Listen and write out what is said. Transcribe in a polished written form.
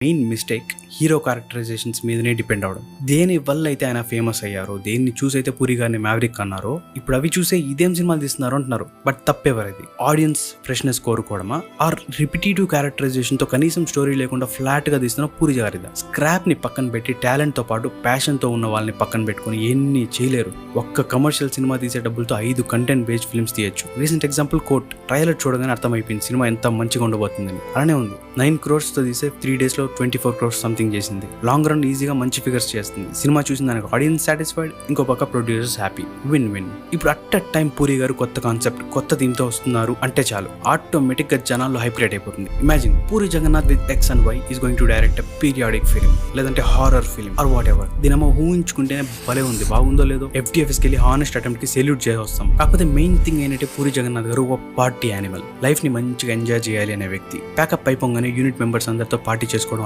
Main mistake hero characterisations మీదనే depend అవడం. దేని వల్ల అయితే ఆయన ఫేమస్ అయ్యారో, దేన్ని చూసైతే పూరి గారిని మ్యావరిక్ అన్నారో, ఇప్పుడు అవి చూసే ఇదేం సినిమాలు తీస్తున్నారు అంటున్నారు. బట్ తప్పేవరది. ఆడియన్స్ ఫ్రెష్నెస్ కోరుకోవడమా, ఆర్ రిపిటేటివ్ క్యారెక్టరైజేషన్ తో కనీసం స్టోరీ లేకుండా ఫ్లాట్ గా తీస్తున్న పూరి గారిదా? స్క్రాప్ ని పక్కన పెట్టి టాలెంట్ తో పాటు ప్యాషన్ తో ఉన్న వాళ్ళని పక్కన పెట్టుకుని ఎన్ని చేయలేరు. ఒక్క కమర్షియల్ సినిమా తీసే డబ్బులతో 5 కంటెంట్ బేస్డ్ ఫిల్మ్స్ తీయచ్చు. Recent example court. ట్రైలర్ చూడగానే అర్థమైపోయింది సినిమా ఎంత మంచిగా ఉండబోతుందని. అలానే ఉంది. 9 crores తో తీసే 3 days లో 24 crores సంథింగ్ చేసింది. లాంగ్ రన్ ఈజీగా మంచి ఫిగర్స్ చేస్తుంది. సినిమా చూసిన దానికి ఆడియన్స్ సాటిస్ఫైడ్, ఇంకో పక్క ప్రొడ్యూసర్స్ హ్యాపీ. Win win. ఇప్పుడు అట్ టైం పూరి గారు కొత్త కాన్సెప్ట్, కొత్త థీమ్ తో వస్తున్నారు అంటే చాలు, ఆటోమేటిక్ గా జనాల్లో హైప్ క్రియేట్ అయిపోతుంది. Imagine Puri Jagannadh with X and Y is going to direct periodic film, లేదంటే horror film or whatever. దీనేమో ఊహించుకుంటేనే భలే ఉంది. బాగుందో లేదో FTF's కి వెళ్ళి హానెస్ట్ అటెంప్ట్ కి సెల్యూట్ చేసి వస్తాం. కాకపోతే మెయిన్ థింగ్ ఏంటంటే పూరి జగన్నాథ్ గారు ఒక పార్టీ యానిమల్. లైఫ్ ని మంచిగా ఎంజాయ్ చేయాలి అనే వ్యక్తి. ప్యాకప్ అయిపోగానే యూనిట్ మెంబర్స్ అందరితో పార్టీ చేసుకోవడం